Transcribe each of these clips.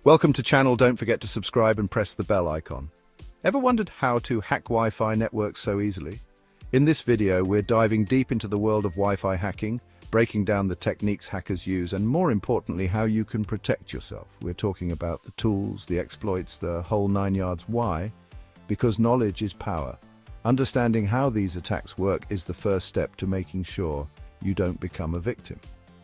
Welcome to channel. Don't forget to subscribe and press the bell icon. Ever wondered how to hack Wi-Fi networks so easily? In this video, we're diving deep into the world of Wi-Fi hacking, breaking down the techniques hackers use, and more importantly, how you can protect yourself. We're talking about the tools, the exploits, the whole 9 yards. Why? Because knowledge is power. Understanding how these attacks work is the first step to making sure you don't become a victim.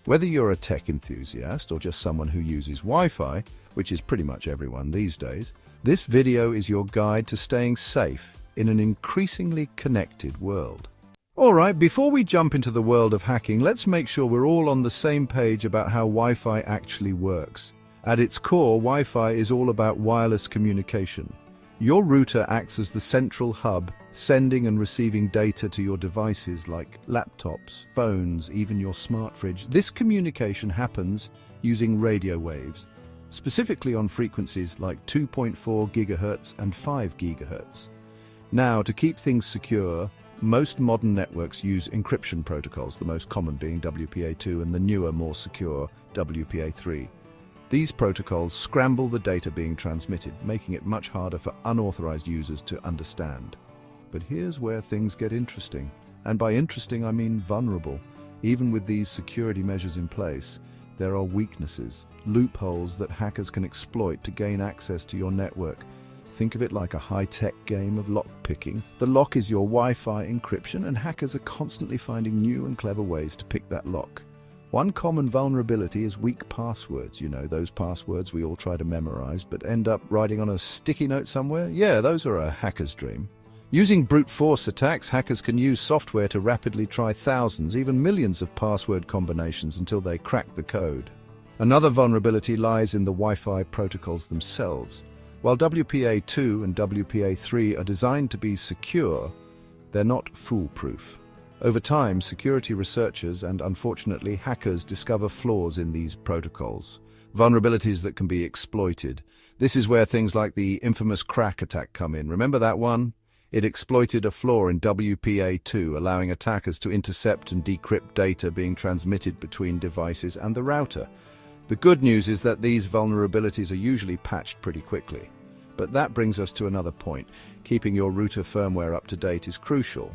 Whether you're a tech enthusiast or just someone who uses Wi-Fi, which is pretty much everyone these days, this video is your guide to staying safe in an increasingly connected world. Alright, before we jump into the world of hacking, let's make sure we're all on the same page about how Wi-Fi actually works. At its core, Wi-Fi is all about wireless communication. Your router acts as the central hub, sending and receiving data to your devices like laptops, phones, even your smart fridge. This communication happens using radio waves, specifically on frequencies like 2.4 GHz and 5 GHz. Now, to keep things secure, most modern networks use encryption protocols, the most common being WPA2 and the newer, more secure WPA3. These protocols scramble the data being transmitted, making it much harder for unauthorized users to understand. But here's where things get interesting. And by interesting, I mean vulnerable. Even with these security measures in place, there are weaknesses, loopholes that hackers can exploit to gain access to your network. Think of it like a high-tech game of lockpicking. The lock is your Wi-Fi encryption, and hackers are constantly finding new and clever ways to pick that lock. One common vulnerability is weak passwords. You know, those passwords we all try to memorize but end up writing on a sticky note somewhere? Yeah, those are a hacker's dream. Using brute force attacks, hackers can use software to rapidly try thousands, even millions of password combinations until they crack the code. Another vulnerability lies in the Wi-Fi protocols themselves. While WPA2 and WPA3 are designed to be secure, they're not foolproof. Over time, security researchers and, unfortunately, hackers discover flaws in these protocols, vulnerabilities that can be exploited. This is where things like the infamous crack attack come in. Remember that one? It exploited a flaw in WPA2, allowing attackers to intercept and decrypt data being transmitted between devices and the router. The good news is that these vulnerabilities are usually patched pretty quickly. But that brings us to another point. Keeping your router firmware up to date is crucial.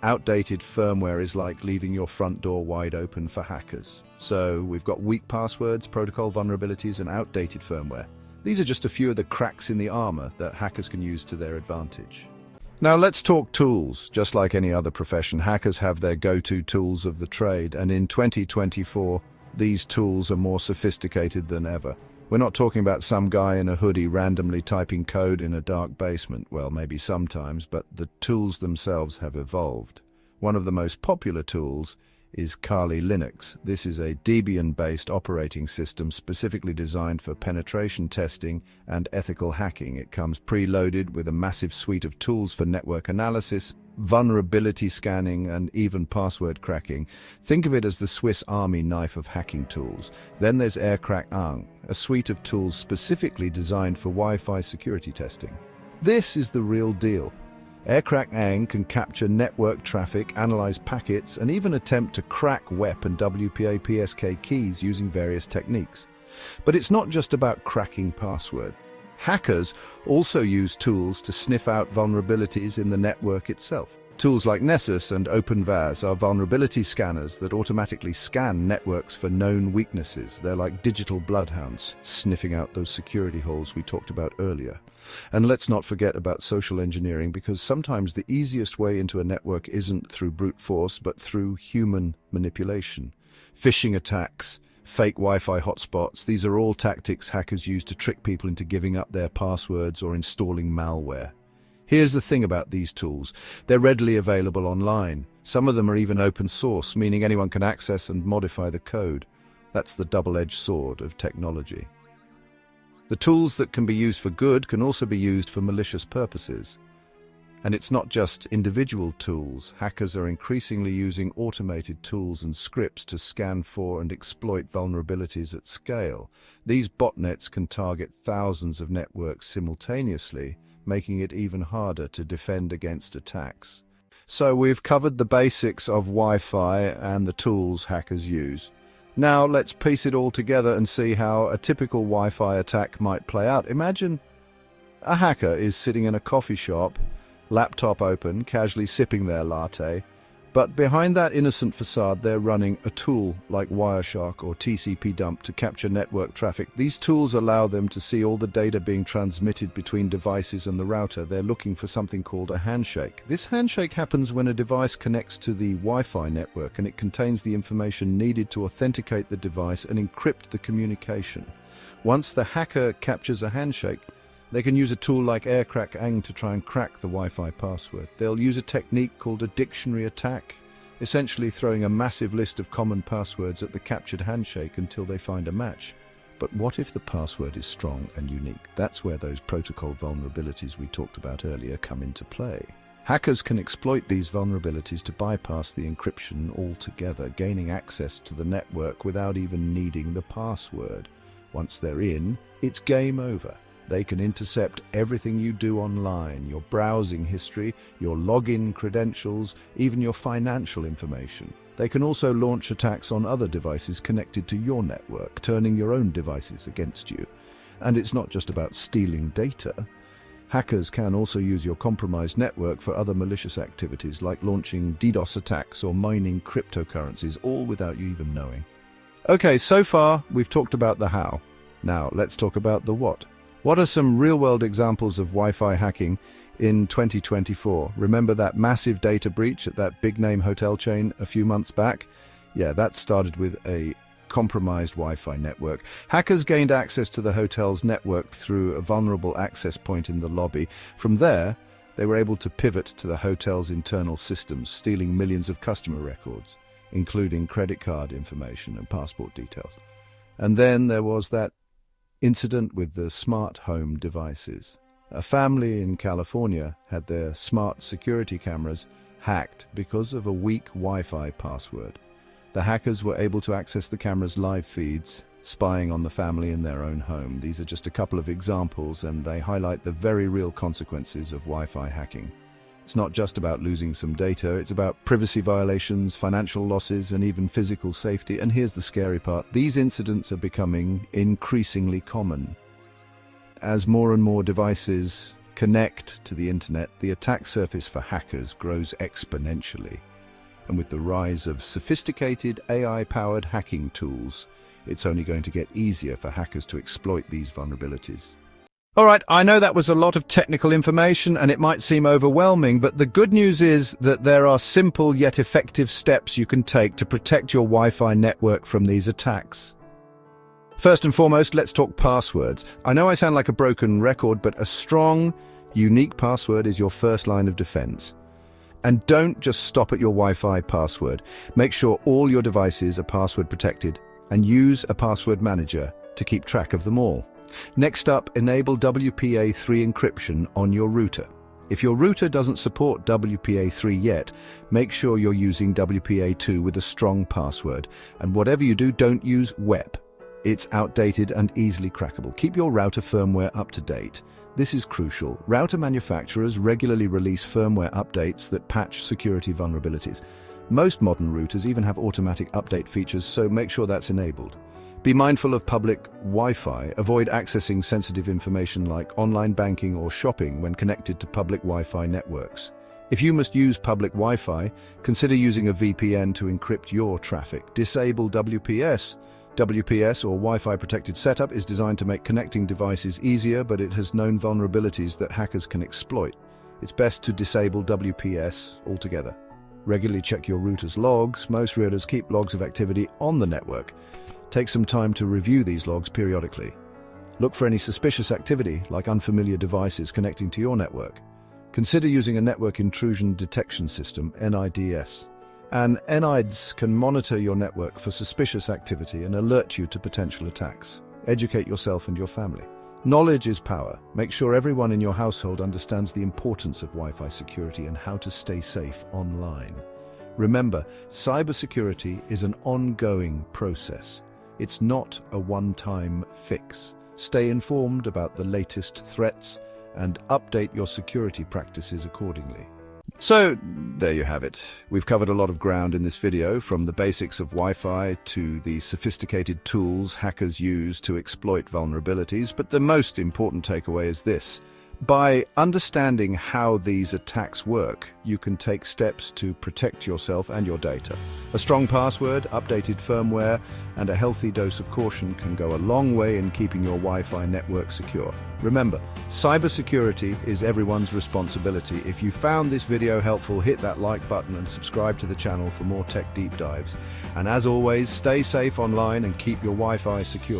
Outdated firmware is like leaving your front door wide open for hackers. So we've got weak passwords, protocol vulnerabilities, and outdated firmware. These are just a few of the cracks in the armor that hackers can use to their advantage. Now let's talk tools. Just like any other profession, hackers have their go-to tools of the trade, and in 2024, these tools are more sophisticated than ever. We're not talking about some guy in a hoodie randomly typing code in a dark basement. Well, maybe sometimes, but the tools themselves have evolved. One of the most popular tools is Kali Linux. This is a Debian-based operating system specifically designed for penetration testing and ethical hacking. It comes preloaded with a massive suite of tools for network analysis, vulnerability scanning, and even password cracking. Think of it as the Swiss Army knife of hacking tools. Then there's AirCrackAng, a suite of tools specifically designed for Wi-Fi security testing. This is the real deal. AirCrackAng can capture network traffic, analyze packets, and even attempt to crack WEP and WPA-PSK keys using various techniques. But it's not just about cracking password. Hackers also use tools to sniff out vulnerabilities in the network itself. Tools like Nessus and OpenVAS are vulnerability scanners that automatically scan networks for known weaknesses. They're like digital bloodhounds, sniffing out those security holes we talked about earlier. And let's not forget about social engineering, because sometimes the easiest way into a network isn't through brute force, but through human manipulation. Phishing attacks, fake Wi-Fi hotspots, these are all tactics hackers use to trick people into giving up their passwords or installing malware. Here's the thing about these tools. They're readily available online. Some of them are even open source, meaning anyone can access and modify the code. That's the double-edged sword of technology. The tools that can be used for good can also be used for malicious purposes. And it's not just individual tools. Hackers are increasingly using automated tools and scripts to scan for and exploit vulnerabilities at scale. These botnets can target thousands of networks simultaneously, making it even harder to defend against attacks. So we've covered the basics of Wi-Fi and the tools hackers use. Now let's piece it all together and see how a typical Wi-Fi attack might play out. Imagine a hacker is sitting in a coffee shop, laptop open, casually sipping their latte, but behind that innocent facade they're running a tool like Wireshark or TCP dump to capture network traffic. These tools allow them to see all the data being transmitted between devices and the router. They're looking for something called a handshake. This handshake happens when a device connects to the Wi-Fi network and it contains the information needed to authenticate the device and encrypt the communication. Once the hacker captures a handshake, they can use a tool like AirCrackAng to try and crack the Wi-Fi password. They'll use a technique called a dictionary attack, essentially throwing a massive list of common passwords at the captured handshake until they find a match. But what if the password is strong and unique? That's where those protocol vulnerabilities we talked about earlier come into play. Hackers can exploit these vulnerabilities to bypass the encryption altogether, gaining access to the network without even needing the password. Once they're in, it's game over. They can intercept everything you do online, your browsing history, your login credentials, even your financial information. They can also launch attacks on other devices connected to your network, turning your own devices against you. And it's not just about stealing data. Hackers can also use your compromised network for other malicious activities like launching DDoS attacks or mining cryptocurrencies, all without you even knowing. Okay, so far we've talked about the how. Now let's talk about the what. What are some real-world examples of Wi-Fi hacking in 2024? Remember that massive data breach at that big-name hotel chain a few months back? Yeah, that started with a compromised Wi-Fi network. Hackers gained access to the hotel's network through a vulnerable access point in the lobby. From there, they were able to pivot to the hotel's internal systems, stealing millions of customer records, including credit card information and passport details. And then there was that incident with the smart home devices. A family in California had their smart security cameras hacked because of a weak Wi-Fi password. The hackers were able to access the camera's live feeds, spying on the family in their own home. These are just a couple of examples, and they highlight the very real consequences of Wi-Fi hacking. It's not just about losing some data, it's about privacy violations, financial losses, and even physical safety. And here's the scary part. These incidents are becoming increasingly common. As more and more devices connect to the internet, the attack surface for hackers grows exponentially. And with the rise of sophisticated AI-powered hacking tools, it's only going to get easier for hackers to exploit these vulnerabilities. All right, I know that was a lot of technical information and it might seem overwhelming, but the good news is that there are simple yet effective steps you can take to protect your Wi-Fi network from these attacks. First and foremost, let's talk passwords. I know I sound like a broken record, but a strong, unique password is your first line of defense. And don't just stop at your Wi-Fi password. Make sure all your devices are password protected and use a password manager to keep track of them all. Next up, enable WPA3 encryption on your router. If your router doesn't support WPA3 yet, make sure you're using WPA2 with a strong password. And whatever you do, don't use WEP. It's outdated and easily crackable. Keep your router firmware up to date. This is crucial. Router manufacturers regularly release firmware updates that patch security vulnerabilities. Most modern routers even have automatic update features, so make sure that's enabled. Be mindful of public Wi-Fi. Avoid accessing sensitive information like online banking or shopping when connected to public Wi-Fi networks. If you must use public Wi-Fi, consider using a VPN to encrypt your traffic. Disable WPS. WPS, or Wi-Fi protected setup, is designed to make connecting devices easier, but it has known vulnerabilities that hackers can exploit. It's best to disable WPS altogether. Regularly check your router's logs. Most routers keep logs of activity on the network. Take some time to review these logs periodically. Look for any suspicious activity, like unfamiliar devices connecting to your network. Consider using a network intrusion detection system, NIDS. And NIDS can monitor your network for suspicious activity and alert you to potential attacks. Educate yourself and your family. Knowledge is power. Make sure everyone in your household understands the importance of Wi-Fi security and how to stay safe online. Remember, cybersecurity is an ongoing process. It's not a one-time fix. Stay informed about the latest threats and update your security practices accordingly. So, there you have it. We've covered a lot of ground in this video, from the basics of Wi-Fi to the sophisticated tools hackers use to exploit vulnerabilities, but the most important takeaway is this. By understanding how these attacks work, you can take steps to protect yourself and your data. A strong password, updated firmware, and a healthy dose of caution can go a long way in keeping your Wi-Fi network secure. Remember, cybersecurity is everyone's responsibility. If you found this video helpful, hit that like button and subscribe to the channel for more tech deep dives. And as always, stay safe online and keep your Wi-Fi secure.